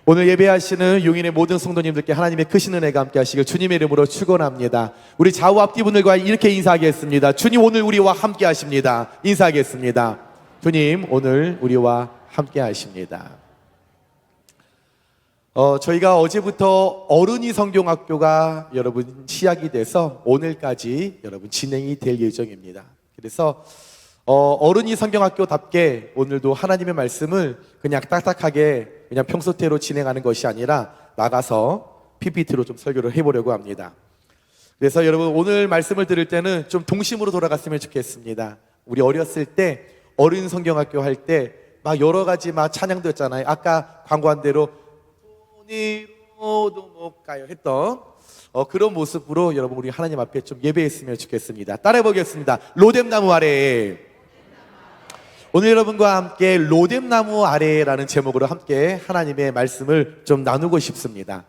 오늘 예배하시는 용인의 모든 성도님들께 하나님의 크신 은혜가 함께 하시길 주님의 이름으로 축원합니다. 우리 좌우 앞뒤 분들과 이렇게 인사하겠습니다. 주님 오늘 우리와 함께 하십니다. 인사하겠습니다. 주님 오늘 우리와 함께 하십니다. 저희가 어제부터 어른이 성경학교가 여러분 시작이 돼서 오늘까지 여러분 진행이 될 예정입니다. 그래서 어른이 성경학교답게 오늘도 하나님의 말씀을 그냥 딱딱하게 그냥 평소대로 진행하는 것이 아니라 나가서 PPT로 좀 설교를 해보려고 합니다. 그래서 여러분 오늘 말씀을 들을 때는 좀 동심으로 돌아갔으면 좋겠습니다. 우리 어렸을 때 어른 성경학교 할 때 막 여러 가지 막 찬양도 했잖아요. 아까 광고한 대로 돈이로도 못 가요 했던 그런 모습으로 여러분 우리 하나님 앞에 좀 예배했으면 좋겠습니다. 따라해 보겠습니다. 로뎀나무 아래에. 오늘 여러분과 함께 로뎀나무 아래라는 제목으로 함께 하나님의 말씀을 좀 나누고 싶습니다.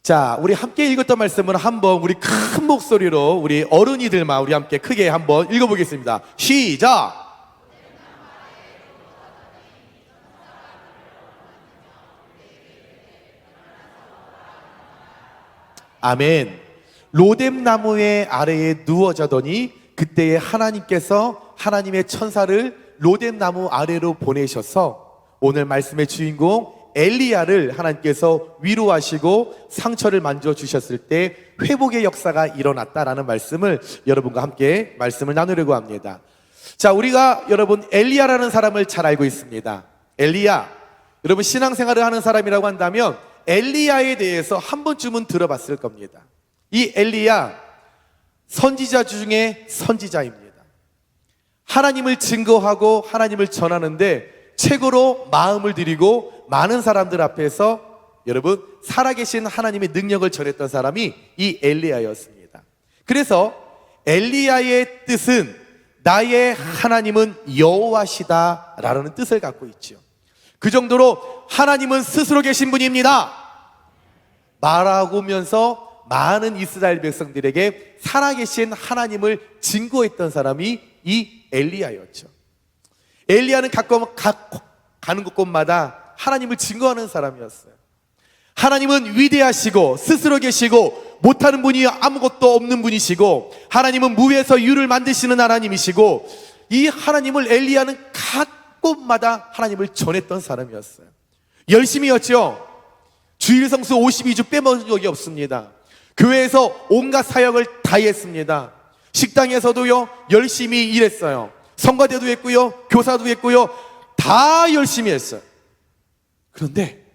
자, 우리 함께 읽었던 말씀을 한번 우리 큰 목소리로 우리 어른이들만 우리 함께 크게 한번 읽어보겠습니다. 시작! 아멘. 로뎀나무의 아래에 누워 자더니 그때에 하나님께서 하나님의 천사를 로뎀나무 아래로 보내셔서 오늘 말씀의 주인공 엘리야를 하나님께서 위로하시고 상처를 만져주셨을 때 회복의 역사가 일어났다라는 말씀을 여러분과 함께 말씀을 나누려고 합니다. 자, 우리가 여러분 엘리야라는 사람을 잘 알고 있습니다. 엘리야, 여러분 신앙생활을 하는 사람이라고 한다면 엘리야에 대해서 한 번쯤은 들어봤을 겁니다. 이 엘리야 선지자 중에 선지자입니다. 하나님을 증거하고 하나님을 전하는데 최고로 마음을 들이고 많은 사람들 앞에서 여러분 살아계신 하나님의 능력을 전했던 사람이 이 엘리야였습니다. 그래서 엘리야의 뜻은 나의 하나님은 여호와시다라는 뜻을 갖고 있죠. 그 정도로 하나님은 스스로 계신 분입니다 말하면서 많은 이스라엘 백성들에게 살아계신 하나님을 증거했던 사람이 이 엘리야였죠. 엘리야는 가는 곳곳마다 하나님을 증거하는 사람이었어요. 하나님은 위대하시고 스스로 계시고 못하는 분이 아무것도 없는 분이시고 하나님은 무에서 유를 만드시는 하나님이시고 이 하나님을 엘리야는 각 곳마다 하나님을 전했던 사람이었어요. 열심히 했죠. 주일 성수 52주 빼먹은 적이 없습니다. 교회에서 온갖 사역을 다 했습니다. 식당에서도요 열심히 일했어요. 성가대도 했고요, 교사도 했고요, 다 열심히 했어요. 그런데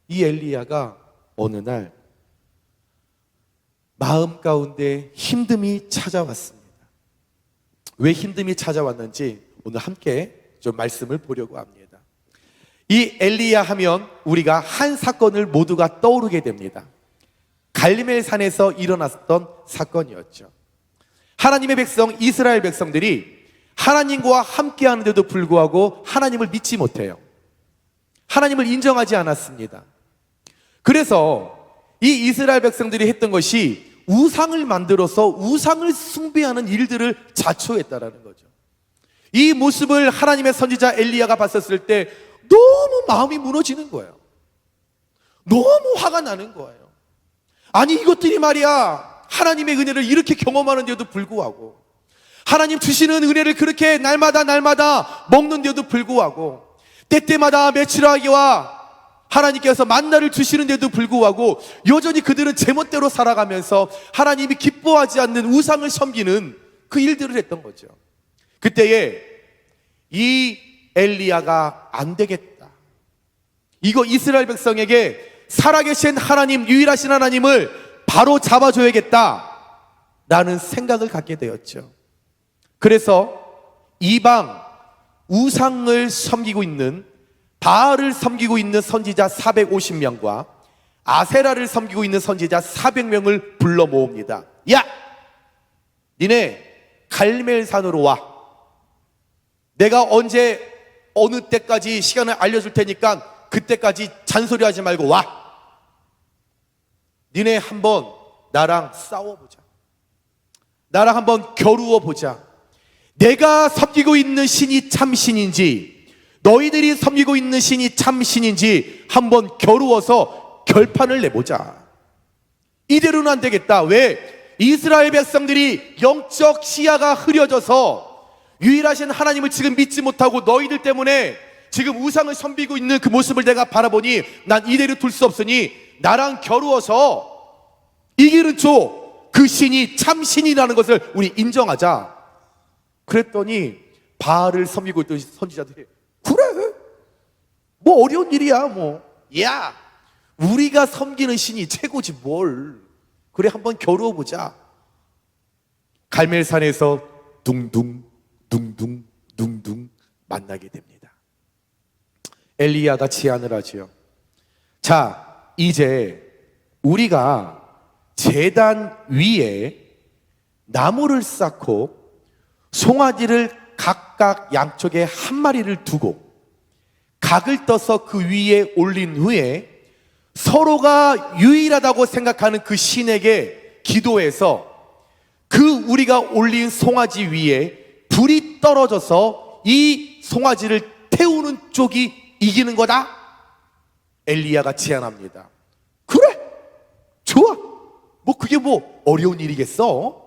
이 엘리야가 어느 날 마음 가운데 힘듦이 찾아왔습니다. 왜 힘듦이 찾아왔는지 오늘 함께 좀 말씀을 보려고 합니다. 이 엘리야 하면 우리가 한 사건을 모두가 떠오르게 됩니다. 갈멜산에서 일어났던 사건이었죠. 하나님의 백성 이스라엘 백성들이 하나님과 함께 하는데도 불구하고 하나님을 믿지 못해요. 하나님을 인정하지 않았습니다. 그래서 이 이스라엘 백성들이 했던 것이 우상을 만들어서 우상을 숭배하는 일들을 자초했다라는 거죠. 이 모습을 하나님의 선지자 엘리야가 봤었을 때 너무 마음이 무너지는 거예요. 너무 화가 나는 거예요. 아니 이것들이 말이야 하나님의 은혜를 이렇게 경험하는데도 불구하고 하나님 주시는 은혜를 그렇게 날마다 먹는데도 불구하고 때때마다 메추라기와 하나님께서 만나를 주시는데도 불구하고 여전히 그들은 제멋대로 살아가면서 하나님이 기뻐하지 않는 우상을 섬기는 그 일들을 했던 거죠. 그때에 이 엘리야가 안 되겠다, 이거 이스라엘 백성에게 살아계신 하나님, 유일하신 하나님을 바로 잡아줘야겠다 라는 생각을 갖게 되었죠. 그래서 이방 우상을 섬기고 있는, 바알을 섬기고 있는 선지자 450명과 아세라를 섬기고 있는 선지자 400명을 불러 모읍니다. 야! 니네 갈멜산으로 와. 내가 언제 어느 때까지 시간을 알려줄 테니까 그때까지 잔소리하지 말고 와. 니네 한번 나랑 싸워보자. 나랑 한번 겨루어 보자. 내가 섬기고 있는 신이 참 신인지 너희들이 섬기고 있는 신이 참 신인지 한번 겨루어서 결판을 내보자. 이대로는 안 되겠다. 왜? 이스라엘 백성들이 영적 시야가 흐려져서 유일하신 하나님을 지금 믿지 못하고 너희들 때문에 지금 우상을 섬기고 있는 그 모습을 내가 바라보니 난 이대로 둘 수 없으니 나랑 겨루어서 이기는 쪽 그 신이 참 신이라는 것을 우리 인정하자. 그랬더니 바알을 섬기고 있던 선지자들이 그래 뭐 어려운 일이야 뭐. 야 우리가 섬기는 신이 최고지 뭘. 그래 한번 겨루어보자. 갈멜산에서 둥둥 둥둥 둥둥 만나게 됩니다. 엘리야가 제안을 하지요. 자 이제 우리가 제단 위에 나무를 쌓고 송아지를 각각 양쪽에 한 마리를 두고 각을 떠서 그 위에 올린 후에 서로가 유일하다고 생각하는 그 신에게 기도해서 그 우리가 올린 송아지 위에 불이 떨어져서 이 송아지를 태우는 쪽이 이기는 거다. 엘리야가 제안합니다. 그래 좋아. 뭐 그게 뭐 어려운 일이겠어?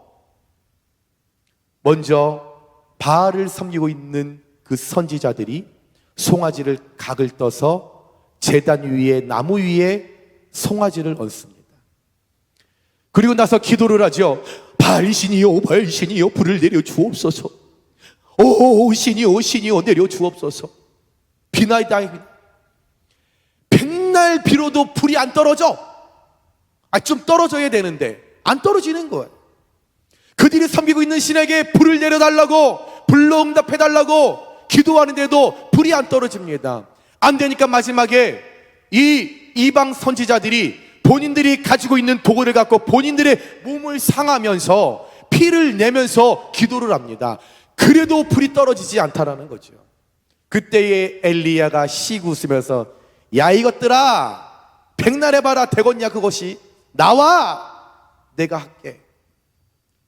먼저 바알을 섬기고 있는 그 선지자들이 송아지를 각을 떠서 제단 위에 나무 위에 송아지를 얹습니다. 그리고 나서 기도를 하죠. 바알신이여 바알신이여 불을 내려 주옵소서. 오 신이여 신이여 내려 주옵소서. 비나이다. 백날 비로도 불이 안 떨어져. 좀 떨어져야 되는데 안 떨어지는 거예요. 그들이 섬기고 있는 신에게 불을 내려달라고 불로 응답해달라고 기도하는데도 불이 안 떨어집니다. 안 되니까 마지막에 이 이방 선지자들이 본인들이 가지고 있는 도구를 갖고 본인들의 몸을 상하면서 피를 내면서 기도를 합니다. 그래도 불이 떨어지지 않다라는 거죠. 그때에 엘리야가 씩 웃으면서 야 이것들아 백날 해봐라 되겠냐 그것이. 나와 내가 할게.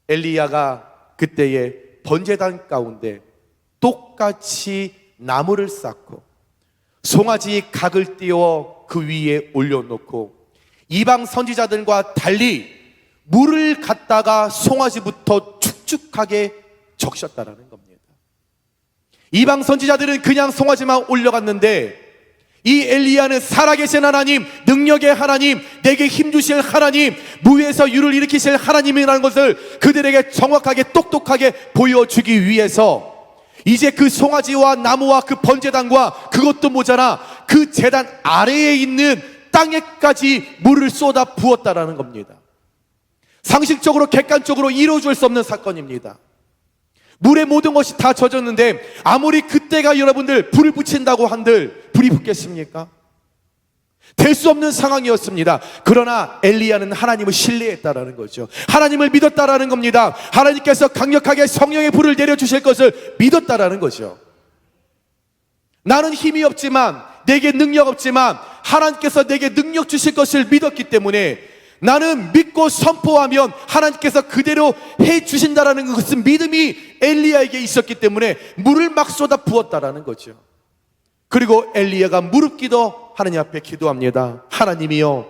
엘리야가 그때에 번제단 가운데 똑같이 나무를 쌓고 송아지 각을 띄워 그 위에 올려놓고 이방 선지자들과 달리 물을 갖다가 송아지부터 축축하게 적셨다라는 겁니다. 이방 선지자들은 그냥 송아지만 올려갔는데 이 엘리야는 살아계신 하나님, 능력의 하나님, 내게 힘주실 하나님, 무에서 유를 일으키실 하나님이라는 것을 그들에게 정확하게 똑똑하게 보여주기 위해서 이제 그 송아지와 나무와 그 번제단과 그것도 모자라 그 제단 아래에 있는 땅에까지 물을 쏟아 부었다라는 겁니다. 상식적으로 객관적으로 이루어질 수 없는 사건입니다. 물에 모든 것이 다 젖었는데 아무리 그때가 여러분들 불을 붙인다고 한들 불이 붙겠습니까? 될 수 없는 상황이었습니다. 그러나 엘리야는 하나님을 신뢰했다라는 거죠. 하나님을 믿었다라는 겁니다. 하나님께서 강력하게 성령의 불을 내려주실 것을 믿었다라는 거죠. 나는 힘이 없지만 내게 능력 없지만 하나님께서 내게 능력 주실 것을 믿었기 때문에 나는 믿고 선포하면 하나님께서 그대로 해주신다라는 것은 믿음이 엘리야에게 있었기 때문에 물을 막 쏟아 부었다라는 거죠. 그리고 엘리야가 무릎 기도 하나님 앞에 기도합니다. 하나님이여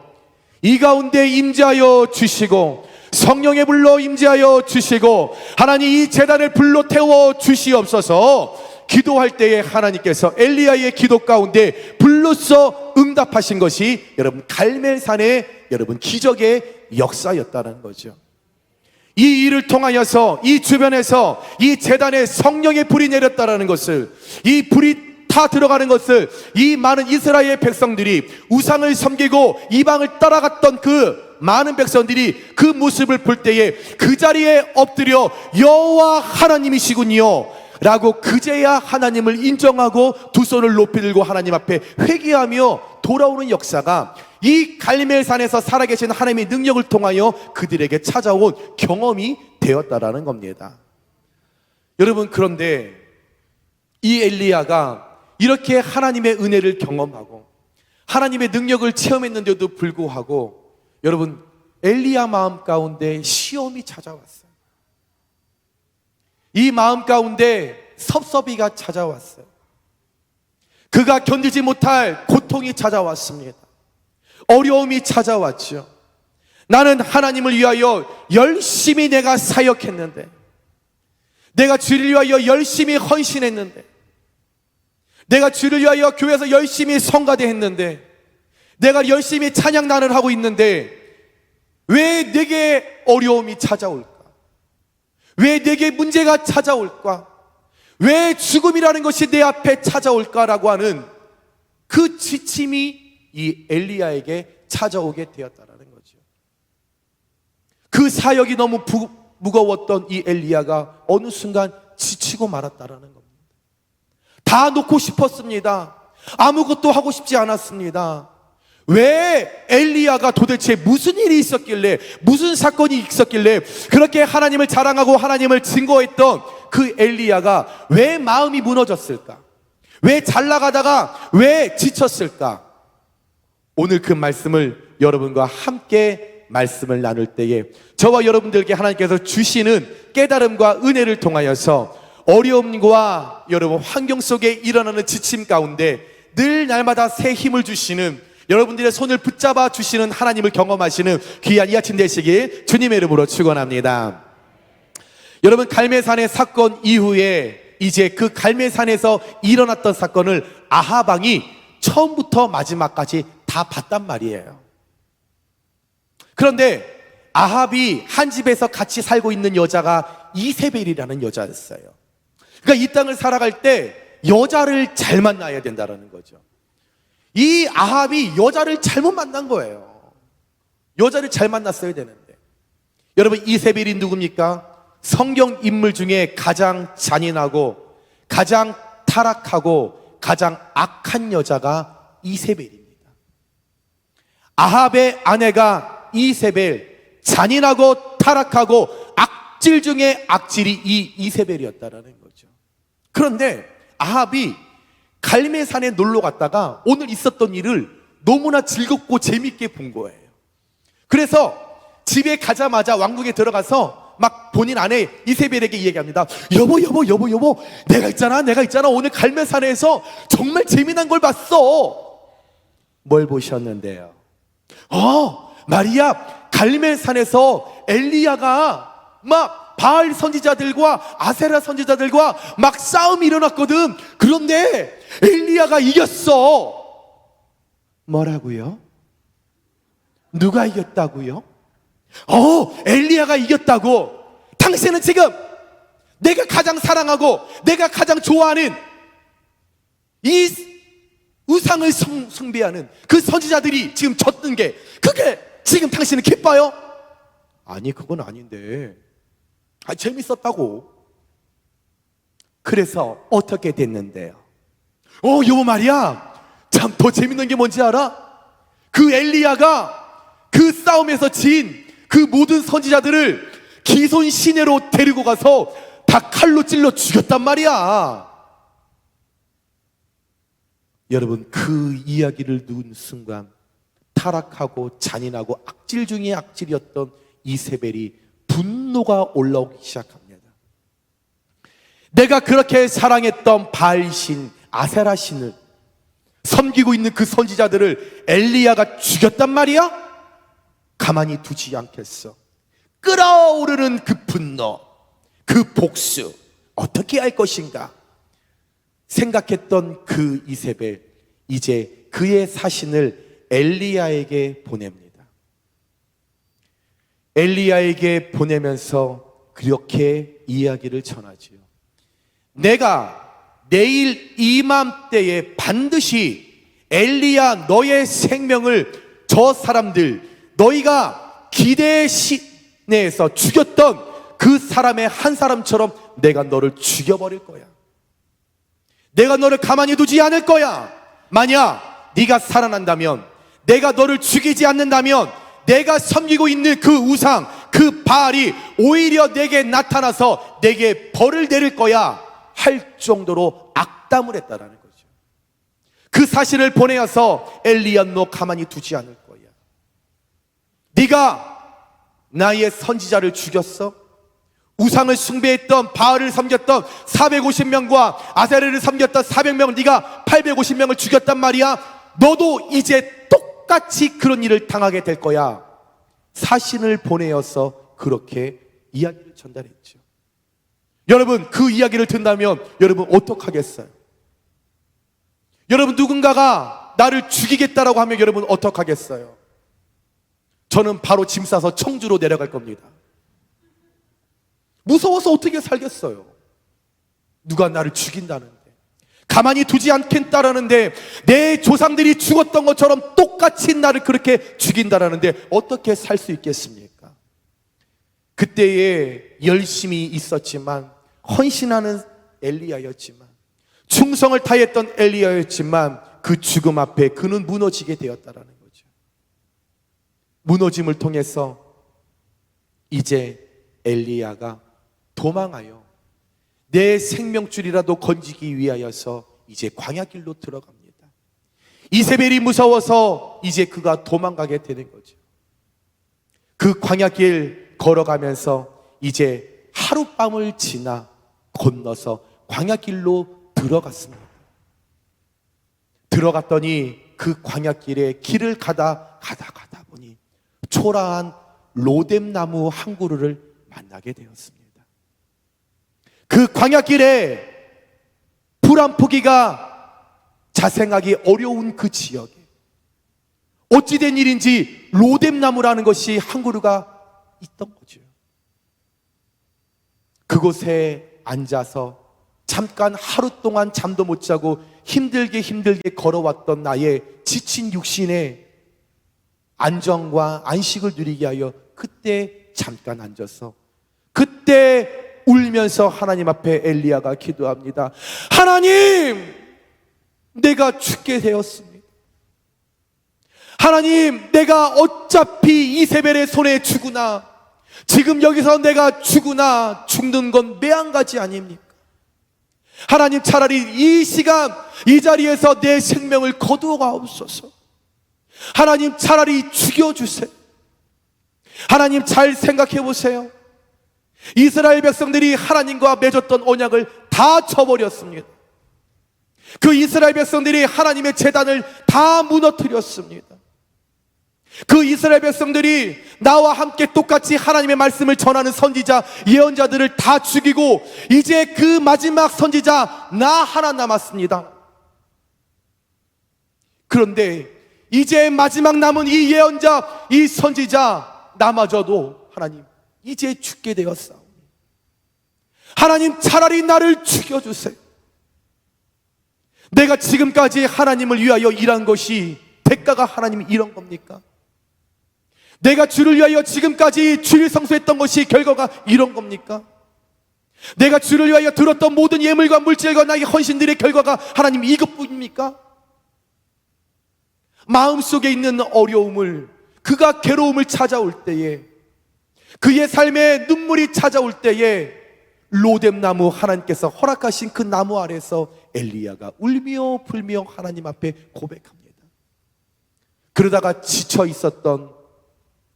이 가운데 임재하여 주시고 성령의 불로 임재하여 주시고 하나님 이 제단을 불로 태워 주시옵소서. 기도할 때에 하나님께서 엘리야의 기도 가운데 불로써 응답하신 것이 여러분 갈멜산의 여러분 기적의 역사였다는 거죠. 이 일을 통하여서 이 주변에서 이 제단에 성령의 불이 내렸다는 것을, 이 불이 타 들어가는 것을 이 많은 이스라엘 백성들이 우상을 섬기고 이방을 따라갔던 그 많은 백성들이 그 모습을 볼 때에 그 자리에 엎드려 여호와 하나님이시군요 라고 그제야 하나님을 인정하고 두 손을 높이 들고 하나님 앞에 회개하며 돌아오는 역사가 이 갈멜산에서 살아계신 하나님의 능력을 통하여 그들에게 찾아온 경험이 되었다라는 겁니다. 여러분, 그런데 이 엘리야가 이렇게 하나님의 은혜를 경험하고 하나님의 능력을 체험했는데도 불구하고 여러분, 엘리야 마음 가운데 시험이 찾아왔어요. 이 마음 가운데 섭섭이가 찾아왔어요. 그가 견디지 못할 고통이 찾아왔습니다. 어려움이 찾아왔죠. 나는 하나님을 위하여 열심히 내가 사역했는데, 내가 주를 위하여 열심히 헌신했는데, 내가 주를 위하여 교회에서 열심히 성가대했는데, 내가 열심히 찬양단을 하고 있는데 왜 내게 어려움이 찾아올까? 왜 내게 문제가 찾아올까? 왜 죽음이라는 것이 내 앞에 찾아올까라고 하는 그 지침이 이 엘리야에게 찾아오게 되었다는 거죠. 그 사역이 너무 무거웠던 이 엘리야가 어느 순간 지치고 말았다라는 겁니다. 다 놓고 싶었습니다. 아무것도 하고 싶지 않았습니다. 왜 엘리야가 도대체 무슨 일이 있었길래, 무슨 사건이 있었길래 그렇게 하나님을 자랑하고 하나님을 증거했던 그 엘리야가 왜 마음이 무너졌을까? 왜 잘 나가다가 왜 지쳤을까? 오늘 그 말씀을 여러분과 함께 말씀을 나눌 때에 저와 여러분들께 하나님께서 주시는 깨달음과 은혜를 통하여서 어려움과 여러분 환경 속에 일어나는 지침 가운데 늘 날마다 새 힘을 주시는, 여러분들의 손을 붙잡아 주시는 하나님을 경험하시는 귀한 이 아침 되시길 주님의 이름으로 축원합니다. 여러분, 갈멜산의 사건 이후에 이제 그 갈멜산에서 일어났던 사건을 아합 왕이 처음부터 마지막까지 다 봤단 말이에요. 그런데 아합이 한 집에서 같이 살고 있는 여자가 이세벨이라는 여자였어요. 그러니까 이 땅을 살아갈 때 여자를 잘 만나야 된다는 거죠. 이 아합이 여자를 잘못 만난 거예요. 여자를 잘 만났어야 되는데. 여러분, 이세벨이 누굽니까? 성경 인물 중에 가장 잔인하고 가장 타락하고 가장 악한 여자가 이세벨입니다. 아합의 아내가 이세벨, 잔인하고 타락하고 악질 중에 악질이 이 이세벨이었다라는 거죠. 그런데 아합이 갈멜산에 놀러 갔다가 오늘 있었던 일을 너무나 즐겁고 재밌게 본 거예요. 그래서 집에 가자마자 왕궁에 들어가서 막 본인 아내 이세벨에게 얘기합니다. 여보 내가 있잖아 오늘 갈멜산에서 정말 재미난 걸 봤어. 뭘 보셨는데요? 말이야, 갈멜산에서 엘리야가 막 바알 선지자들과 아세라 선지자들과 막 싸움이 일어났거든. 그런데 엘리야가 이겼어. 뭐라고요? 누가 이겼다고요? 엘리야가 이겼다고. 당신은 지금 내가 가장 사랑하고 내가 가장 좋아하는 이 우상을 숭배하는 그 선지자들이 지금 졌던 게, 그게 지금 당신은 기뻐요? 아니, 그건 아닌데. 재밌었다고. 그래서 어떻게 됐는데요? 여보 말이야, 참 더 재밌는 게 뭔지 알아? 그 엘리야가 그 싸움에서 진 그 모든 선지자들을 기손 시내로 데리고 가서 다 칼로 찔러 죽였단 말이야. 여러분, 그 이야기를 듣는 순간 타락하고 잔인하고 악질 중에 악질이었던 이세벨이 분노가 올라오기 시작합니다. 내가 그렇게 사랑했던 바알신, 아세라신을 섬기고 있는 그 선지자들을 엘리야가 죽였단 말이야? 가만히 두지 않겠어. 끓어오르는 그 분노, 그 복수, 어떻게 할 것인가 생각했던 그 이세벨, 이제 그의 사신을 엘리야에게 보냅니다. 엘리야에게 보내면서 그렇게 이야기를 전하지요. 내가 내일 이맘때에 반드시 엘리야 너의 생명을 저 사람들, 너희가 기대 시내에서 죽였던 그 사람의 한 사람처럼 내가 너를 죽여버릴 거야. 내가 너를 가만히 두지 않을 거야. 만약 네가 살아난다면, 내가 너를 죽이지 않는다면 내가 섬기고 있는 그 우상, 그 바알이 오히려 내게 나타나서 내게 벌을 내릴 거야 할 정도로 악담을 했다라는 거죠. 그 사실을 보내어서 엘리야, 너 가만히 두지 않을 거야. 네가 나의 선지자를 죽였어? 우상을 숭배했던 바알을 섬겼던 450명과 아세르를 섬겼던 400명을 네가 850명을 죽였단 말이야. 너도 이제 똑같이 그런 일을 당하게 될 거야. 사신을 보내어서 그렇게 이야기를 전달했죠. 여러분, 그 이야기를 듣는다면 여러분 어떡하겠어요? 여러분, 누군가가 나를 죽이겠다라고 하면 여러분 어떡하겠어요? 저는 바로 짐 싸서 청주로 내려갈 겁니다. 무서워서 어떻게 살겠어요? 누가 나를 죽인다는데, 가만히 두지 않겠다라는데, 내 조상들이 죽었던 것처럼 똑같이 나를 그렇게 죽인다라는데 어떻게 살 수 있겠습니까? 그때에 열심히 있었지만, 헌신하는 엘리야였지만, 충성을 다했던 엘리야였지만, 그 죽음 앞에 그는 무너지게 되었다라는 거죠. 무너짐을 통해서 이제 엘리야가 도망하여 내 생명줄이라도 건지기 위하여서 이제 광야길로 들어갑니다. 이세벨이 무서워서 이제 그가 도망가게 되는 거죠. 그 광야길 걸어가면서 이제 하룻밤을 지나 건너서 광야길로 들어갔습니다. 들어갔더니 그 광야길에 길을 가다 보니 초라한 로뎀나무 한 그루를 만나게 되었습니다. 그 광야길에 불 한 포기가 자생하기 어려운 그 지역에 어찌된 일인지 로뎀나무라는 것이 한 그루가 있던 거죠. 그곳에 앉아서 잠깐 하루 동안 잠도 못 자고 힘들게 걸어왔던 나의 지친 육신에 안정과 안식을 누리게 하여 그때 잠깐 앉아서 그때 울면서 하나님 앞에 엘리야가 기도합니다. 하나님, 내가 죽게 되었습니다. 하나님, 내가 어차피 이세벨의 손에 죽으나, 지금 여기서 내가 죽으나 죽는 건 매한가지 아닙니까? 하나님, 차라리 이 시간 이 자리에서 내 생명을 거두어가옵소서. 하나님, 차라리 죽여주세요. 하나님, 잘 생각해 보세요. 이스라엘 백성들이 하나님과 맺었던 언약을 다 저버렸습니다. 그 이스라엘 백성들이 하나님의 제단을 다 무너뜨렸습니다. 그 이스라엘 백성들이 나와 함께 똑같이 하나님의 말씀을 전하는 선지자, 예언자들을 다 죽이고 이제 그 마지막 선지자 나 하나 남았습니다. 그런데 이제 마지막 남은 이 예언자, 이 선지자 나마저도 하나님 이제 죽게 되었사오니 하나님, 차라리 나를 죽여주세요. 내가 지금까지 하나님을 위하여 일한 것이 대가가 하나님 이런 겁니까? 내가 주를 위하여 지금까지 주일 성수했던 것이 결과가 이런 겁니까? 내가 주를 위하여 들었던 모든 예물과 물질과 나의 헌신들의 결과가 하나님 이것뿐입니까? 마음속에 있는 어려움을, 그가 괴로움을 찾아올 때에, 그의 삶에 눈물이 찾아올 때에 로뎀나무 하나님께서 허락하신 그 나무 아래서 엘리야가 울며 불며 하나님 앞에 고백합니다. 그러다가 지쳐 있었던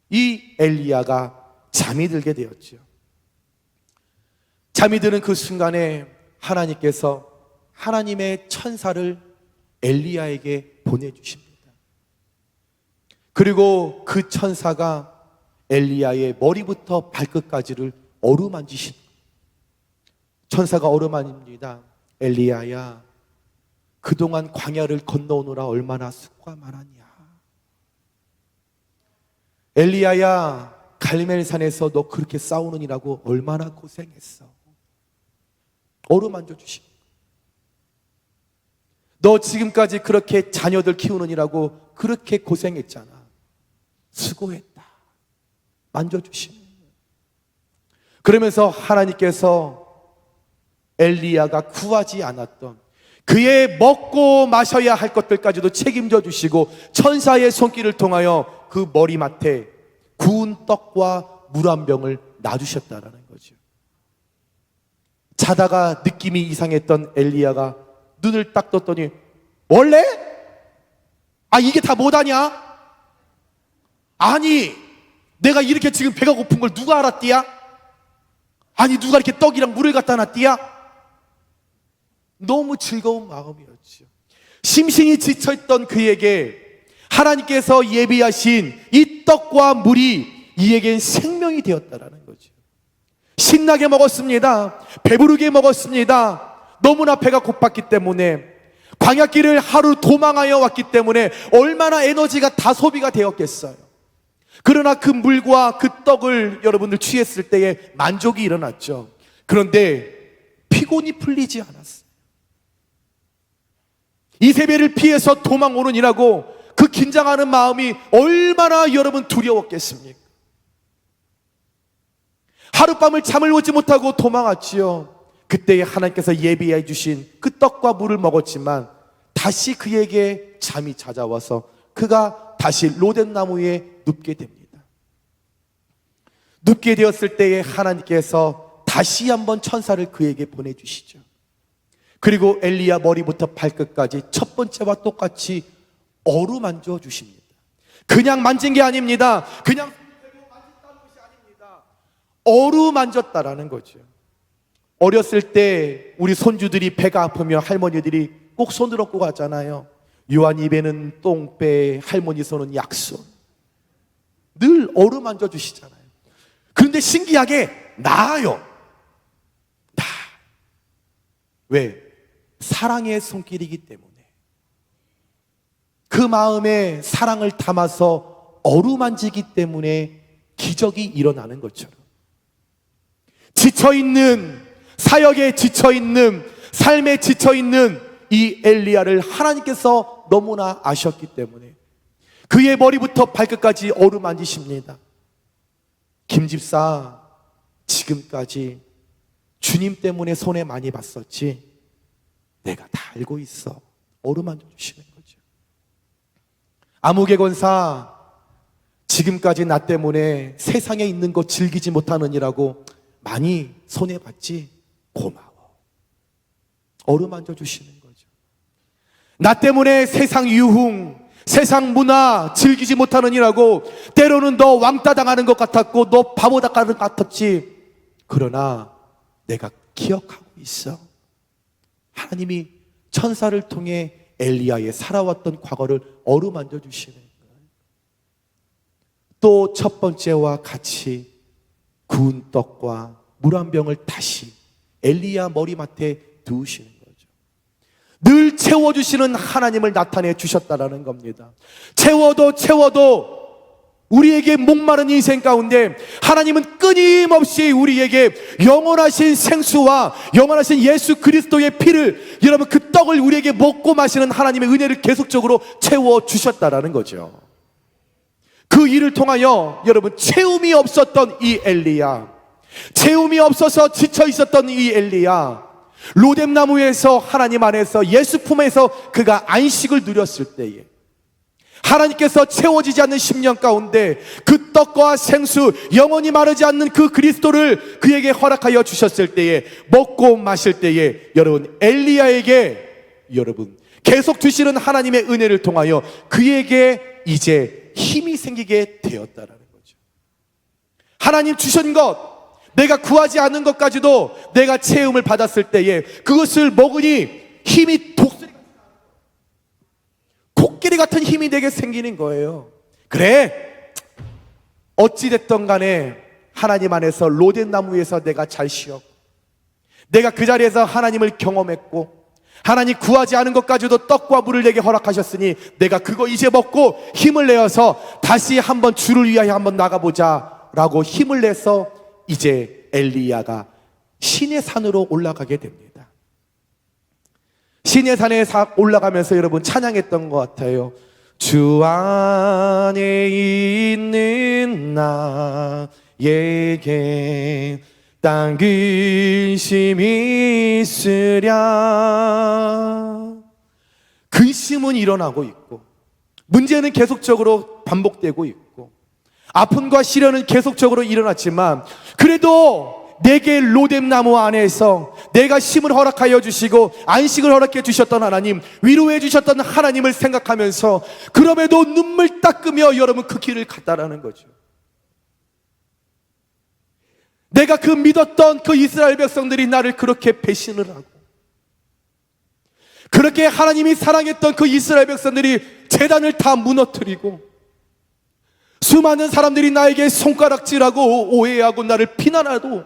이 엘리야가 잠이 들게 되었죠. 잠이 드는 그 순간에 하나님께서 하나님의 천사를 엘리야에게 보내주십니다. 그리고 그 천사가 엘리야의 머리부터 발끝까지를 어루만지신, 천사가 어루만집니다. 엘리야야, 그동안 광야를 건너오느라 얼마나 수고가 많았냐. 엘리야야, 갈멜산에서 너 그렇게 싸우느니라고 얼마나 고생했어. 어루만져 주시고, 너 지금까지 그렇게 자녀들 키우느니라고 그렇게 고생했잖아. 수고했다. 만져주시고, 그러면서 하나님께서 엘리야가 구하지 않았던 그의 먹고 마셔야 할 것들까지도 책임져 주시고 천사의 손길을 통하여 그 머리맡에 구운 떡과 물 한 병을 놔주셨다라는 거죠. 자다가 느낌이 이상했던 엘리야가 눈을 딱 떴더니, 원래? 이게 다 뭐다냐? 아니, 내가 이렇게 지금 배가 고픈 걸 누가 알았디야? 아니 누가 이렇게 떡이랑 물을 갖다 놨디야? 너무 즐거운 마음이었죠. 심신이 지쳐있던 그에게 하나님께서 예비하신 이 떡과 물이 이에겐 생명이 되었다라는 거죠. 신나게 먹었습니다. 배부르게 먹었습니다. 너무나 배가 고팠기 때문에, 광야길을 하루 도망하여 왔기 때문에 얼마나 에너지가 다 소비가 되었겠어요. 그러나 그 물과 그 떡을 여러분들 취했을 때에 만족이 일어났죠. 그런데 피곤이 풀리지 않았어요. 이세벨을 피해서 도망 오느니라고 그 긴장하는 마음이 얼마나 여러분 두려웠겠습니까? 하룻밤을 잠을 오지 못하고 도망왔지요. 그때에 하나님께서 예비해 주신 그 떡과 물을 먹었지만 다시 그에게 잠이 찾아와서 그가 다시 로뎀나무 위에 눕게 됩니다. 눕게 되었을 때에 하나님께서 다시 한번 천사를 그에게 보내주시죠. 그리고 엘리야 머리부터 발끝까지 첫 번째와 똑같이 어루만져 주십니다. 그냥 만진 게 아닙니다. 그냥 만졌다는 것이 아닙니다. 어루만졌다라는 거죠. 어렸을 때 우리 손주들이 배가 아프면 할머니들이 꼭 손을 얹고 가잖아요. 요한 입에는 똥배, 할머니 손은 약손. 늘 어루만져 주시잖아요. 그런데 신기하게 나아요. 왜? 사랑의 손길이기 때문에. 그 마음에 사랑을 담아서 어루만지기 때문에 기적이 일어나는 것처럼, 지쳐있는, 사역에 지쳐있는, 삶에 지쳐있는 이 엘리야를 하나님께서 너무나 아셨기 때문에 그의 머리부터 발끝까지 어루만지십니다. 김집사, 지금까지 주님 때문에 손해 많이 봤었지? 내가 다 알고 있어. 어루만져 주시는 거죠. 아무개 권사, 지금까지 나 때문에 세상에 있는 거 즐기지 못하느니라고 많이 손해 봤지? 고마워. 어루만져 주시는 거죠. 나 때문에 세상 유흥, 세상 문화 즐기지 못하느니라고 때로는 너 왕따 당하는 것 같았고 너 바보 당하는 것 같았지? 그러나 내가 기억하고 있어. 하나님이 천사를 통해 엘리야의 살아왔던 과거를 어루만져 주시는 거예요. 또 첫 번째와 같이 구운 떡과 물 한 병을 다시 엘리야 머리맡에 두으시는 거죠. 늘 채워주시는 하나님을 나타내 주셨다라는 겁니다. 채워도 우리에게 목마른 인생 가운데 하나님은 끊임없이 우리에게 영원하신 생수와 영원하신 예수 그리스도의 피를, 여러분 그 떡을 우리에게 먹고 마시는 하나님의 은혜를 계속적으로 채워주셨다라는 거죠. 그 일을 통하여 여러분 채움이 없었던 이 엘리야, 채움이 없어서 지쳐 있었던 이 엘리야, 로뎀나무에서 하나님 안에서 예수 품에서 그가 안식을 누렸을 때에 하나님께서 채워지지 않는 10년 가운데 그 떡과 생수, 영원히 마르지 않는 그 그리스도를 그에게 허락하여 주셨을 때에, 먹고 마실 때에 여러분 엘리야에게 여러분 계속 주시는 하나님의 은혜를 통하여 그에게 이제 힘이 생기게 되었다라는 거죠. 하나님 주신 것, 내가 구하지 않은 것까지도 내가 체험을 받았을 때에 그것을 먹으니 힘이 코끼리 같은 힘이 내게 생기는 거예요. 그래, 어찌됐든 간에 하나님 안에서 로뎀나무에서 내가 잘 쉬었고, 내가 그 자리에서 하나님을 경험했고, 하나님 구하지 않은 것까지도 떡과 물을 내게 허락하셨으니 내가 그거 이제 먹고 힘을 내어서 다시 한번 주를 위하여 한번 나가보자 라고 힘을 내서 이제 엘리야가 신의 산으로 올라가게 됩니다. 신의 산에 올라가면서 여러분 찬양했던 것 같아요. 주 안에 있는 나에게 딴 근심이 있으랴. 근심은 일어나고 있고, 문제는 계속적으로 반복되고 있고, 아픔과 시련은 계속적으로 일어났지만, 그래도 내게 로뎀나무 안에서 내가 힘을 허락하여 주시고 안식을 허락해 주셨던 하나님, 위로해 주셨던 하나님을 생각하면서 그럼에도 눈물 닦으며 여러분 그 길을 갔다라는 거죠. 내가 그 믿었던 그 이스라엘 백성들이 나를 그렇게 배신을 하고, 그렇게 하나님이 사랑했던 그 이스라엘 백성들이 제단을 다 무너뜨리고, 수많은 사람들이 나에게 손가락질하고 오해하고 나를 비난하도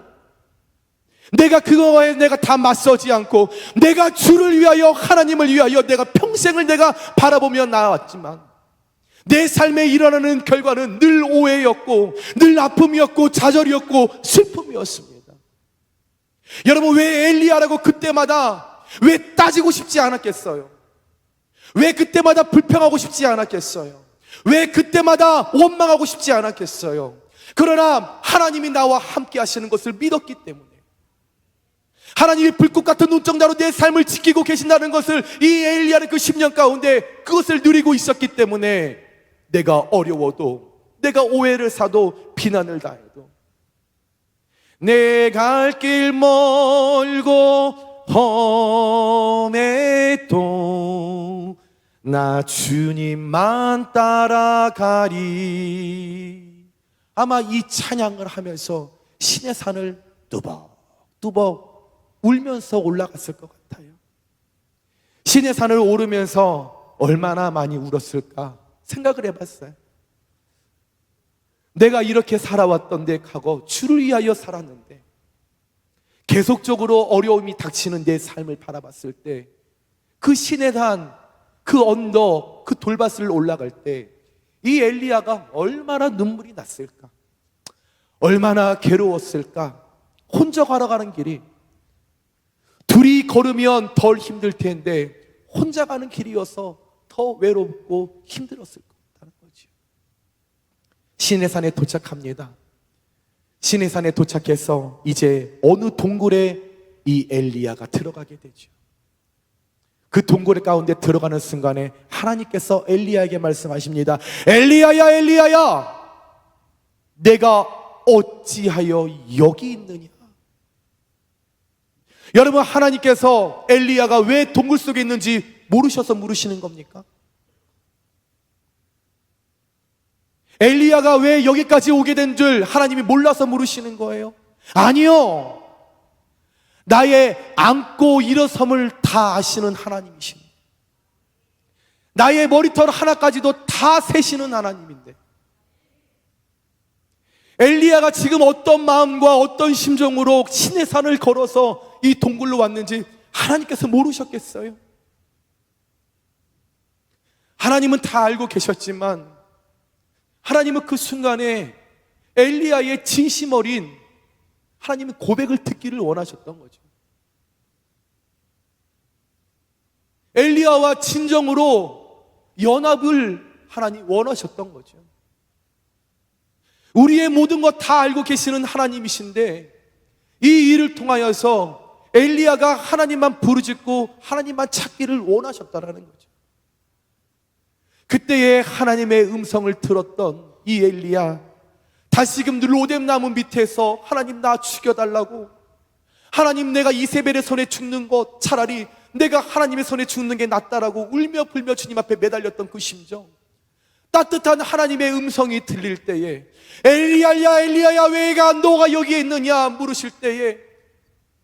내가 그거에 내가 다 맞서지 않고, 내가 주를 위하여, 하나님을 위하여 내가 평생을 내가 바라보며 나왔지만 내 삶에 일어나는 결과는 늘 오해였고, 늘 아픔이었고, 좌절이었고, 슬픔이었습니다. 여러분, 왜 엘리야라고 그때마다 왜 따지고 싶지 않았겠어요? 왜 그때마다 불평하고 싶지 않았겠어요? 왜 그때마다 원망하고 싶지 않았겠어요? 그러나 하나님이 나와 함께 하시는 것을 믿었기 때문에, 하나님이 불꽃 같은 눈동자로 내 삶을 지키고 계신다는 것을 이 엘리야는 그 10년 가운데 그것을 누리고 있었기 때문에, 내가 어려워도, 내가 오해를 사도, 비난을 당해도, 내 갈 길 멀고 험해도 나 주님만 따라가리. 아마 이 찬양을 하면서 신의 산을 뚜벅뚜벅 울면서 올라갔을 것 같아요. 신의 산을 오르면서 얼마나 많이 울었을까 생각을 해봤어요. 내가 이렇게 살아왔던 데 하고 주를 위하여 살았는데, 계속적으로 어려움이 닥치는 내 삶을 바라봤을 때, 그 신의 산, 그 언덕, 그 돌밭을 올라갈 때 이 엘리야가 얼마나 눈물이 났을까, 얼마나 괴로웠을까. 혼자 걸어가는 길이, 둘이 걸으면 덜 힘들 텐데 혼자 가는 길이어서 더 외롭고 힘들었을 것 같다는 거죠. 신의 산에 도착합니다. 신의 산에 도착해서 이제 어느 동굴에 이 엘리야가 들어가게 되죠. 그 동굴 가운데 들어가는 순간에 하나님께서 엘리야에게 말씀하십니다. 엘리야야, 엘리야야, 내가 어찌하여 여기 있느냐. 여러분, 하나님께서 엘리야가 왜 동굴 속에 있는지 모르셔서 물으시는 겁니까? 엘리야가 왜 여기까지 오게 된 줄 하나님이 몰라서 물으시는 거예요? 아니요. 나의 앉고 일어섬을 다 아시는 하나님이십니다. 나의 머리털 하나까지도 다 세시는 하나님인데, 엘리야가 지금 어떤 마음과 어떤 심정으로 신의 산을 걸어서 이 동굴로 왔는지 하나님께서 모르셨겠어요? 하나님은 다 알고 계셨지만, 하나님은 그 순간에 엘리야의 진심 어린 하나님의 고백을 듣기를 원하셨던 거죠. 엘리야와 진정으로 연합을 하나님 원하셨던 거죠. 우리의 모든 것 다 알고 계시는 하나님이신데, 이 일을 통하여서 엘리야가 하나님만 부르짖고 하나님만 찾기를 원하셨다라는 거죠. 그때에 하나님의 음성을 들었던 이 엘리야, 다시금 로뎀 나무 밑에서 하나님 나 죽여달라고, 하나님 내가 이세벨의 손에 죽는 것 차라리 내가 하나님의 손에 죽는 게 낫다라고 울며 불며 주님 앞에 매달렸던 그 심정, 따뜻한 하나님의 음성이 들릴 때에 엘리야야, 엘리야야, 왜가 너가 여기에 있느냐 물으실 때에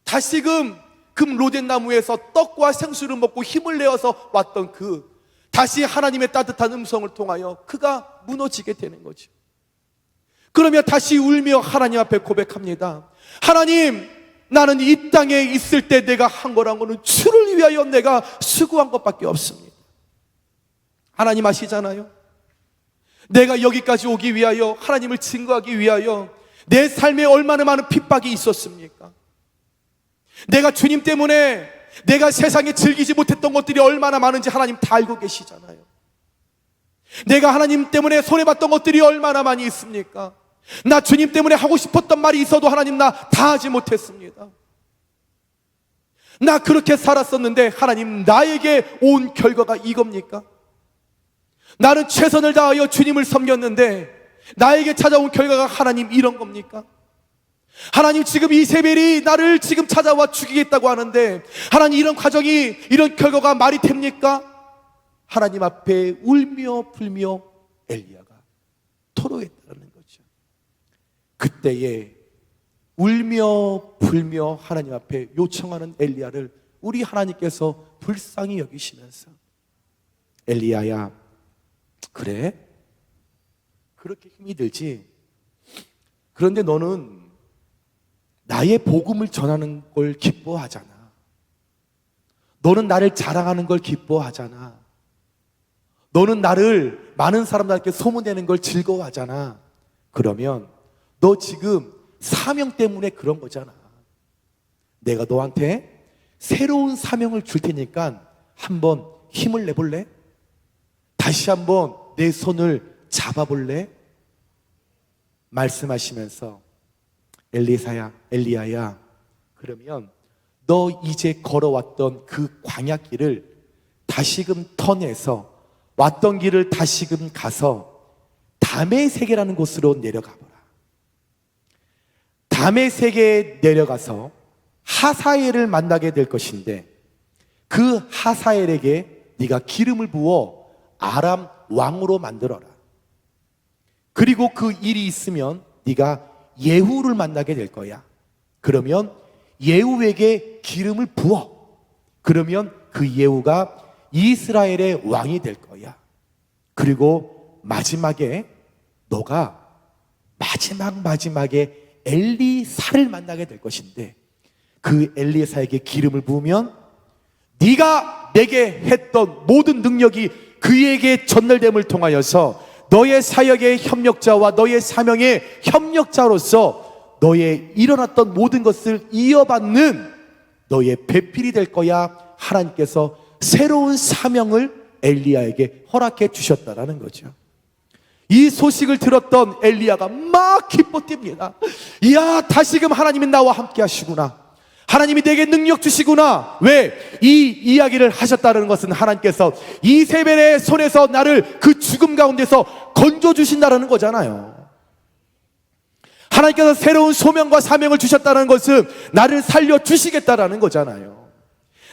다시금 로뎀 나무에서 떡과 생수를 먹고 힘을 내어서 왔던 다시 하나님의 따뜻한 음성을 통하여 그가 무너지게 되는 거죠. 그러면 다시 울며 하나님 앞에 고백합니다. 하나님, 나는 이 땅에 있을 때 내가 한 거란 거는 주를 위하여 내가 수고한 것밖에 없습니다. 하나님 아시잖아요. 내가 여기까지 오기 위하여, 하나님을 증거하기 위하여 내 삶에 얼마나 많은 핍박이 있었습니까? 내가 주님 때문에 내가 세상에 즐기지 못했던 것들이 얼마나 많은지 하나님 다 알고 계시잖아요. 내가 하나님 때문에 손해봤던 것들이 얼마나 많이 있습니까? 나 주님 때문에 하고 싶었던 말이 있어도 하나님 나 다 하지 못했습니다. 나 그렇게 살았었는데 하나님 나에게 온 결과가 이겁니까? 나는 최선을 다하여 주님을 섬겼는데 나에게 찾아온 결과가 하나님 이런 겁니까? 하나님, 지금 이세벨이 나를 지금 찾아와 죽이겠다고 하는데 하나님, 이런 과정이, 이런 결과가 말이 됩니까? 하나님 앞에 울며 불며 엘리야가 토로했다는 거죠. 그때에 울며 불며 하나님 앞에 요청하는 엘리야를 우리 하나님께서 불쌍히 여기시면서, 엘리야야, 그래? 그렇게 힘이 들지? 그런데 너는 나의 복음을 전하는 걸 기뻐하잖아. 너는 나를 자랑하는 걸 기뻐하잖아. 너는 나를 많은 사람들한테 소문내는 걸 즐거워하잖아. 그러면 너 지금 사명 때문에 그런 거잖아. 내가 너한테 새로운 사명을 줄 테니까 한번 힘을 내볼래? 다시 한번 내 손을 잡아볼래? 말씀하시면서, 엘리야야, 그러면 너 이제 걸어왔던 그 광야길을 다시금 턴해서 왔던 길을 다시금 가서 다메섹이라는 곳으로 내려가 보라. 다메섹에 내려가서 하사엘을 만나게 될 것인데, 그 하사엘에게 네가 기름을 부어 아람 왕으로 만들어라. 그리고 그 일이 있으면 네가 예후를 만나게 될 거야. 그러면 예후에게 기름을 부어. 그러면 그 예후가 이스라엘의 왕이 될 거야. 그리고 마지막에 너가 마지막에 엘리사를 만나게 될 것인데, 그 엘리사에게 기름을 부으면 네가 내게 했던 모든 능력이 그에게 전달됨을 통하여서 너의 사역의 협력자와 너의 사명의 협력자로서 너의 일어났던 모든 것을 이어받는 너의 배필이 될 거야. 하나님께서 새로운 사명을 엘리야에게 허락해 주셨다라는 거죠. 이 소식을 들었던 엘리야가 막 기뻐 뜁니다. 이야, 다시금 하나님이 나와 함께 하시구나. 하나님이 내게 능력 주시구나. 왜? 이 이야기를 하셨다는 것은 하나님께서 이세벨의 손에서 나를 그 죽음 가운데서 건져주신다는 거잖아요. 하나님께서 새로운 소명과 사명을 주셨다는 것은 나를 살려주시겠다라는 거잖아요.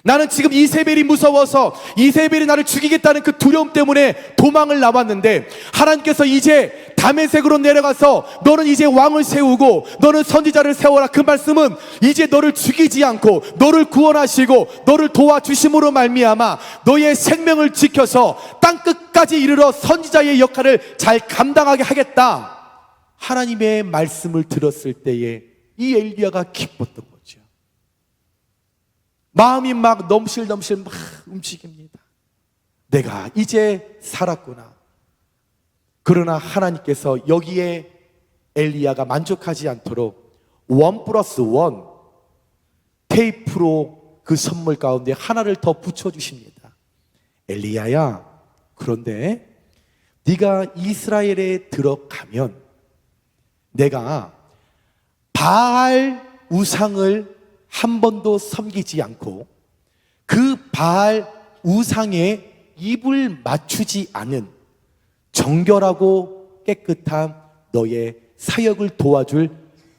나는 지금 이세벨이 무서워서 이세벨이 나를 죽이겠다는 그 두려움 때문에 도망을 나왔는데, 하나님께서 이제 다메섹으로 내려가서 너는 이제 왕을 세우고 너는 선지자를 세워라. 그 말씀은 이제 너를 죽이지 않고 너를 구원하시고 너를 도와주심으로 말미암아 너의 생명을 지켜서 땅끝까지 이르러 선지자의 역할을 잘 감당하게 하겠다. 하나님의 말씀을 들었을 때에 이 엘리야가 기뻤던 거죠. 마음이 막 넘실넘실 막 움직입니다. 내가 이제 살았구나. 그러나 하나님께서 여기에 엘리야가 만족하지 않도록 1+1 테이프로 그 선물 가운데 하나를 더 붙여주십니다. 엘리야야, 그런데 네가 이스라엘에 들어가면 내가 바알 우상을 한 번도 섬기지 않고 그 바알 우상에 입을 맞추지 않은 정결하고 깨끗한 너의 사역을 도와줄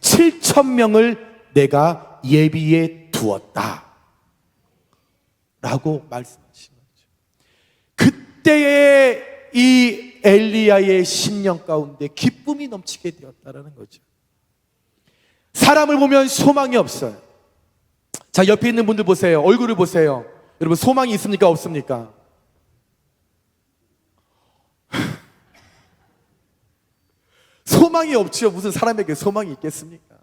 7,000명을 내가 예비해 두었다 라고 말씀하신 거죠. 그때의 이 엘리야의 심령 가운데 기쁨이 넘치게 되었다는 거죠. 사람을 보면 소망이 없어요. 자, 옆에 있는 분들 보세요. 얼굴을 보세요. 여러분, 소망이 있습니까? 없습니까? 소망이 없지요. 무슨 사람에게 소망이 있겠습니까?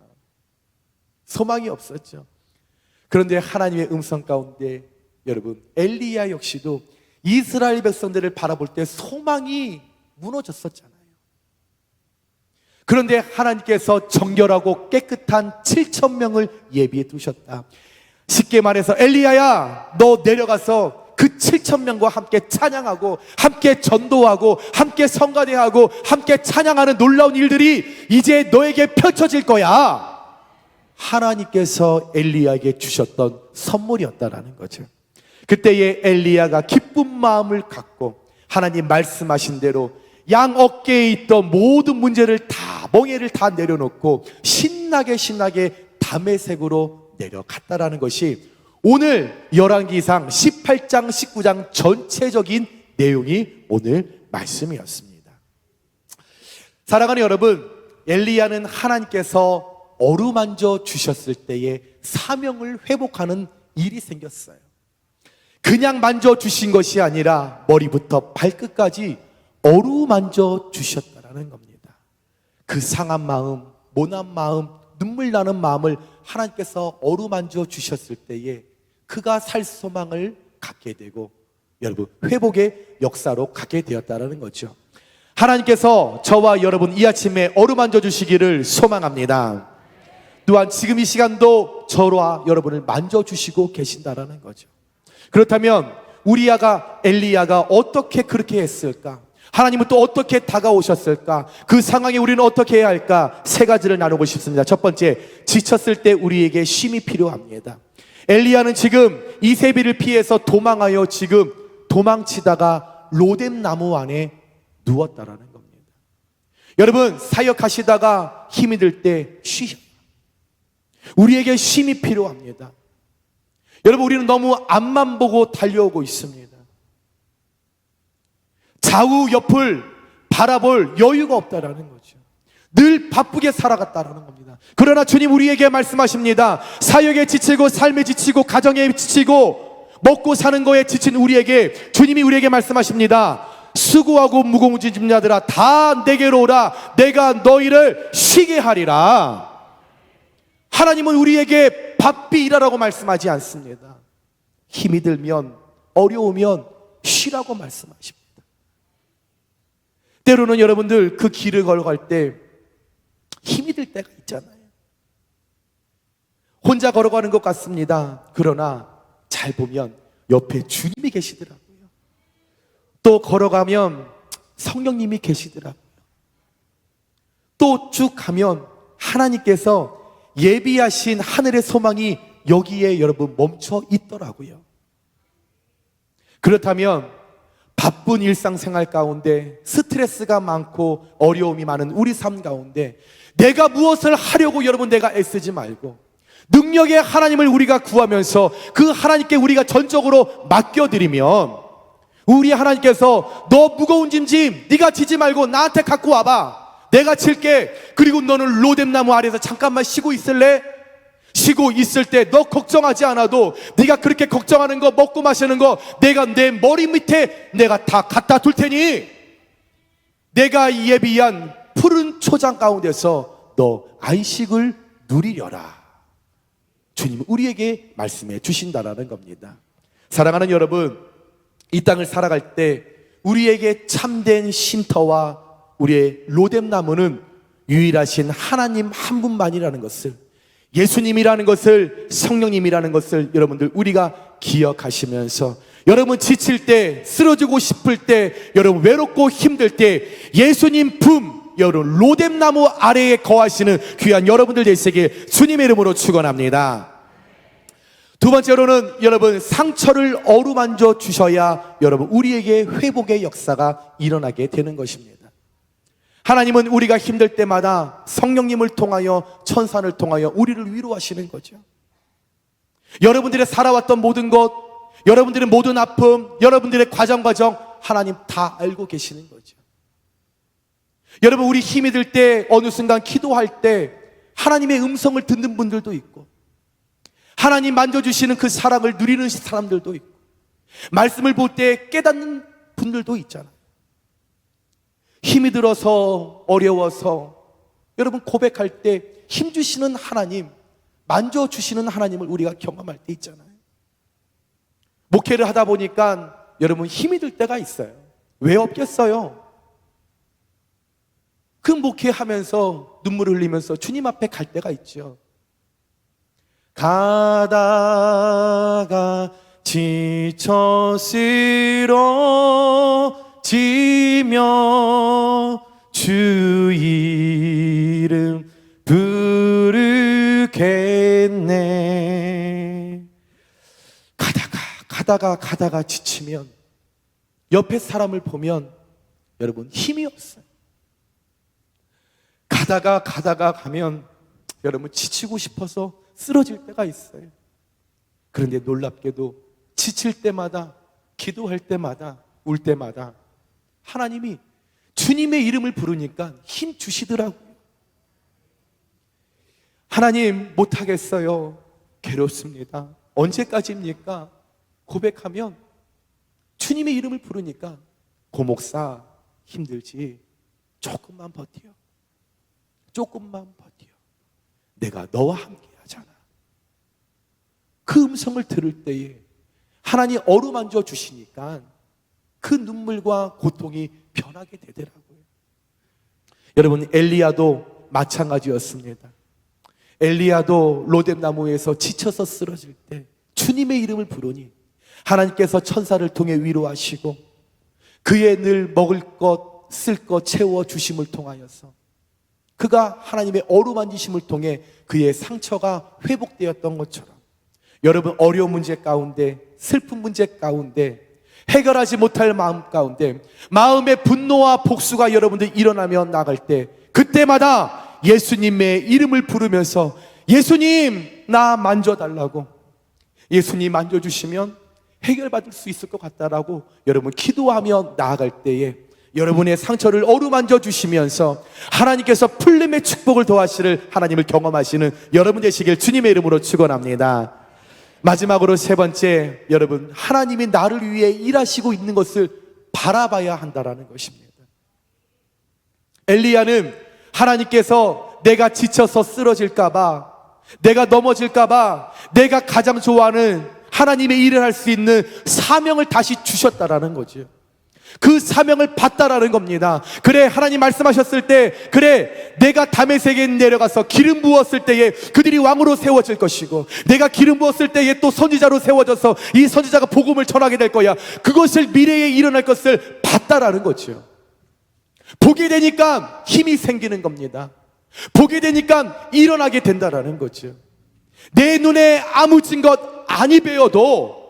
소망이 없었죠. 그런데 하나님의 음성 가운데 여러분, 엘리야 역시도 이스라엘 백성들을 바라볼 때 소망이 무너졌었잖아요. 그런데 하나님께서 정결하고 깨끗한 7,000명을 예비해 두셨다. 쉽게 말해서 엘리야야, 너 내려가서 그 7,000명과 함께 찬양하고 함께 전도하고 함께 성가대하고 함께 찬양하는 놀라운 일들이 이제 너에게 펼쳐질 거야. 하나님께서 엘리야에게 주셨던 선물이었다라는 거죠. 그때의 엘리야가 기쁜 마음을 갖고 하나님 말씀하신 대로 양 어깨에 있던 모든 문제를 다, 멍에를 다 내려놓고 신나게 다메섹으로 내려갔다라는 것이 오늘 열왕기상 18장 19장 전체적인 내용이 오늘 말씀이었습니다. 사랑하는 여러분, 엘리야는 하나님께서 어루만져 주셨을 때에 사명을 회복하는 일이 생겼어요. 그냥 만져 주신 것이 아니라 머리부터 발끝까지 어루만져 주셨다라는 겁니다. 그 상한 마음, 모난 마음, 눈물 나는 마음을 하나님께서 어루만져 주셨을 때에 그가 살 소망을 갖게 되고, 여러분, 회복의 역사로 가게 되었다는 거죠. 하나님께서 저와 여러분 이 아침에 어루만져 주시기를 소망합니다. 또한 지금 이 시간도 저와 여러분을 만져주시고 계신다라는 거죠. 그렇다면 엘리야가 어떻게 그렇게 했을까? 하나님은 또 어떻게 다가오셨을까? 그 상황에 우리는 어떻게 해야 할까? 세 가지를 나누고 싶습니다. 첫 번째, 지쳤을 때 우리에게 쉼이 필요합니다. 엘리야는 지금 이세벨을 피해서 도망하여 지금 도망치다가 로뎀 나무 안에 누웠다라는 겁니다. 여러분, 사역하시다가 힘이 들 때 쉬셔. 우리에게 쉼이 필요합니다. 여러분, 우리는 너무 앞만 보고 달려오고 있습니다. 좌우 옆을 바라볼 여유가 없다라는 거죠. 늘 바쁘게 살아갔다라는 겁니다. 그러나 주님 우리에게 말씀하십니다. 사역에 지치고 삶에 지치고 가정에 지치고 먹고 사는 거에 지친 우리에게 주님이 우리에게 말씀하십니다. 수고하고 무거운 짐진 자들아 다 내게로 오라. 내가 너희를 쉬게 하리라. 하나님은 우리에게 바삐 일하라고 말씀하지 않습니다. 힘이 들면, 어려우면 쉬라고 말씀하십니다. 때로는 여러분들 그 길을 걸어갈 때 힘이 들 때가 있잖아요. 혼자 걸어가는 것 같습니다. 그러나 잘 보면 옆에 주님이 계시더라고요. 또 걸어가면 성령님이 계시더라고요. 또 쭉 가면 하나님께서 예비하신 하늘의 소망이 여기에 여러분 멈춰 있더라고요. 그렇다면 바쁜 일상생활 가운데 스트레스가 많고 어려움이 많은 우리 삶 가운데 내가 무엇을 하려고 여러분 내가 애쓰지 말고 능력의 하나님을 우리가 구하면서 그 하나님께 우리가 전적으로 맡겨드리면 우리 하나님께서 너 무거운 짐 네가 지지 말고 나한테 갖고 와봐. 내가 칠게. 그리고 너는 로뎀 나무 아래에서 잠깐만 쉬고 있을래? 쉬고 있을 때 너 걱정하지 않아도 네가 그렇게 걱정하는 거 먹고 마시는 거 내가 내 머리 밑에 내가 다 갖다 둘 테니 내가 예비한 푸른 초장 가운데서 너 안식을 누리려라. 주님은 우리에게 말씀해 주신다라는 겁니다. 사랑하는 여러분, 이 땅을 살아갈 때 우리에게 참된 쉼터와 우리의 로뎀 나무는 유일하신 하나님 한 분만이라는 것을, 예수님이라는 것을, 성령님이라는 것을 여러분들 우리가 기억하시면서 여러분 지칠 때, 쓰러지고 싶을 때, 여러분 외롭고 힘들 때 예수님 품, 여러분 로뎀 나무 아래에 거하시는 귀한 여러분들 되시길 주님의 이름으로 축원합니다. 두 번째로는 여러분 상처를 어루만져 주셔야 여러분 우리에게 회복의 역사가 일어나게 되는 것입니다. 하나님은 우리가 힘들 때마다 성령님을 통하여, 천사를 통하여 우리를 위로하시는 거죠. 여러분들의 살아왔던 모든 것, 여러분들의 모든 아픔, 여러분들의 과정 하나님 다 알고 계시는 거죠. 여러분, 우리 힘이 들 때 어느 순간 기도할 때 하나님의 음성을 듣는 분들도 있고, 하나님 만져주시는 그 사랑을 누리는 사람들도 있고, 말씀을 볼 때 깨닫는 분들도 있잖아요. 힘이 들어서 어려워서 여러분 고백할 때 힘주시는 하나님, 만져주시는 하나님을 우리가 경험할 때 있잖아요. 목회를 하다 보니까 여러분 힘이 들 때가 있어요. 왜 없겠어요? 그 목회하면서 눈물을 흘리면서 주님 앞에 갈 때가 있죠. 가다가 지쳐 쓰러지며 주 이름 부르겠네. 가다가 지치면 옆에 사람을 보면 여러분 힘이 없어요. 가다가 가면 여러분 지치고 싶어서 쓰러질 때가 있어요. 그런데 놀랍게도 지칠 때마다, 기도할 때마다, 울 때마다 하나님이 주님의 이름을 부르니까 힘 주시더라고요. 하나님 못하겠어요. 괴롭습니다. 언제까지입니까? 고백하면 주님의 이름을 부르니까 고목사 힘들지. 조금만 버텨. 조금만 버텨. 내가 너와 함께 하잖아. 그 음성을 들을 때에 하나님 어루만져 주시니까 그 눈물과 고통이 변하게 되더라고요. 여러분, 엘리야도 마찬가지였습니다. 엘리야도 로뎀나무에서 지쳐서 쓰러질 때 주님의 이름을 부르니 하나님께서 천사를 통해 위로하시고 그의 늘 먹을 것, 쓸 것 채워주심을 통하여서 그가 하나님의 어루만지심을 통해 그의 상처가 회복되었던 것처럼 여러분, 어려운 문제 가운데, 슬픈 문제 가운데, 해결하지 못할 마음 가운데 마음의 분노와 복수가 여러분들 일어나며 나갈 때 그때마다 예수님의 이름을 부르면서 예수님 나 만져달라고, 예수님 만져주시면 해결받을 수 있을 것 같다라고 여러분 기도하며 나아갈 때에 여러분의 상처를 어루만져 주시면서 하나님께서 풀림의 축복을 더하시를 하나님을 경험하시는 여러분 되시길 주님의 이름으로 축원합니다. 마지막으로 세 번째, 여러분, 하나님이 나를 위해 일하시고 있는 것을 바라봐야 한다라는 것입니다. 엘리야는 하나님께서 내가 지쳐서 쓰러질까봐, 내가 넘어질까봐, 내가 가장 좋아하는 하나님의 일을 할 수 있는 사명을 다시 주셨다라는 거죠. 그 사명을 받다라는 겁니다. 그래, 하나님 말씀하셨을 때, 그래, 내가 다메섹에 내려가서 기름 부었을 때에 그들이 왕으로 세워질 것이고, 내가 기름 부었을 때에 또 선지자로 세워져서 이 선지자가 복음을 전하게 될 거야. 그것을 미래에 일어날 것을 봤다라는 거죠. 보게 되니까 힘이 생기는 겁니다. 보게 되니까 일어나게 된다라는 거죠. 내 눈에 아무진 것 아니 배워도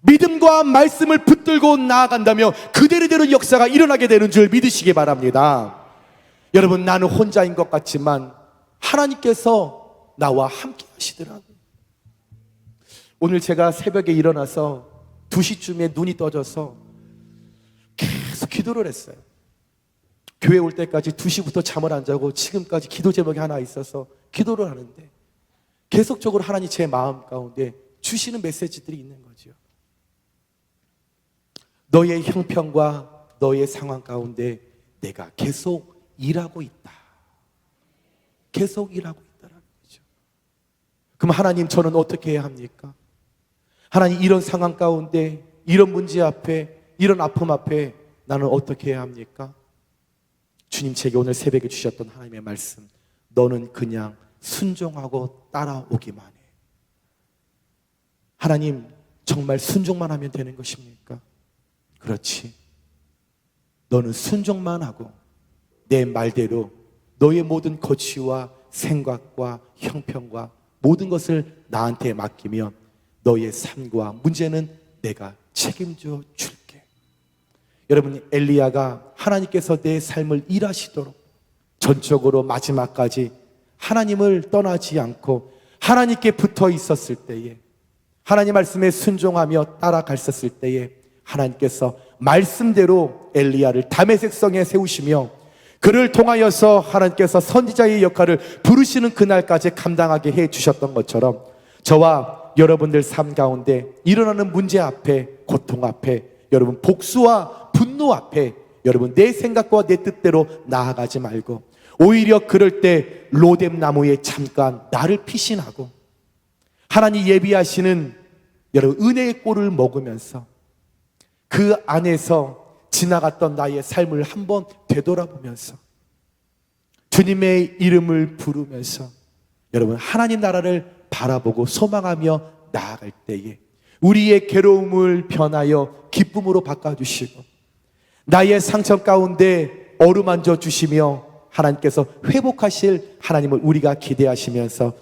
믿음과 말씀을 붙들고 나아간다면 그대로대로 역사가 일어나게 되는 줄 믿으시기 바랍니다. 여러분, 나는 혼자인 것 같지만 하나님께서 나와 함께 하시더라고요. 오늘 제가 새벽에 일어나서 2시쯤에 눈이 떠져서 계속 기도를 했어요. 교회 올 때까지 2시부터 잠을 안 자고 지금까지 기도 제목이 하나 있어서 기도를 하는데 계속적으로 하나님 제 마음 가운데 주시는 메시지들이 있는 거죠. 너의 형편과 너의 상황 가운데 내가 계속 일하고 있다. 계속 일하고 있다라는 거죠. 그럼 하나님, 저는 어떻게 해야 합니까? 하나님, 이런 상황 가운데, 이런 문제 앞에, 이런 아픔 앞에 나는 어떻게 해야 합니까? 주님, 제게 오늘 새벽에 주셨던 하나님의 말씀, 너는 그냥 순종하고 따라오기만 해. 하나님, 정말 순종만 하면 되는 것입니까? 그렇지. 너는 순종만 하고 내 말대로 너의 모든 거취와 생각과 형편과 모든 것을 나한테 맡기면 너의 삶과 문제는 내가 책임져 줄게. 여러분, 엘리야가 하나님께서 내 삶을 일하시도록 전적으로 마지막까지 하나님을 떠나지 않고 하나님께 붙어 있었을 때에, 하나님 말씀에 순종하며 따라갔었을 때에 하나님께서 말씀대로 엘리야를 다메섹 성에 세우시며 그를 통하여서 하나님께서 선지자의 역할을 부르시는 그날까지 감당하게 해 주셨던 것처럼 저와 여러분들 삶 가운데 일어나는 문제 앞에, 고통 앞에, 여러분 복수와 분노 앞에 여러분 내 생각과 내 뜻대로 나아가지 말고 오히려 그럴 때 로뎀나무에 잠깐 나를 피신하고 하나님 예비하시는 여러분 은혜의 꼴을 먹으면서 그 안에서 지나갔던 나의 삶을 한번 되돌아보면서 주님의 이름을 부르면서 여러분 하나님 나라를 바라보고 소망하며 나아갈 때에 우리의 괴로움을 변하여 기쁨으로 바꿔주시고 나의 상처 가운데 어루만져 주시며 하나님께서 회복하실 하나님을 우리가 기대하시면서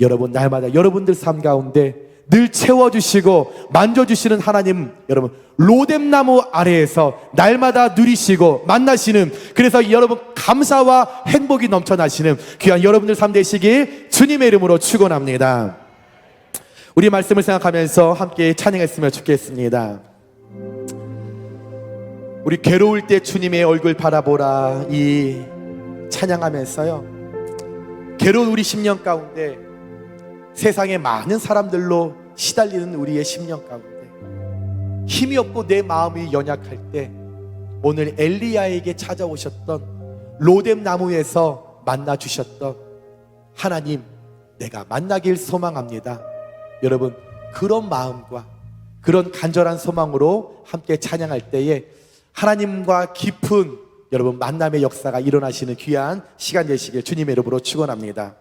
여러분 날마다 여러분들 삶 가운데 늘 채워주시고 만져주시는 하나님, 여러분 로뎀나무 아래에서 날마다 누리시고 만나시는, 그래서 여러분 감사와 행복이 넘쳐나시는 귀한 여러분들 삶 되시길 주님의 이름으로 축원합니다. 우리 말씀을 생각하면서 함께 찬양했으면 좋겠습니다. 우리 괴로울 때 주님의 얼굴 바라보라, 이 찬양하면서요 괴로운 우리 심령 가운데, 세상의 많은 사람들로 시달리는 우리의 심령 가운데 힘이 없고 내 마음이 연약할 때 오늘 엘리야에게 찾아오셨던 로뎀 나무에서 만나 주셨던 하나님, 내가 만나길 소망합니다. 여러분, 그런 마음과 그런 간절한 소망으로 함께 찬양할 때에 하나님과 깊은 여러분 만남의 역사가 일어나시는 귀한 시간 되시길 주님의 이름으로 축원합니다.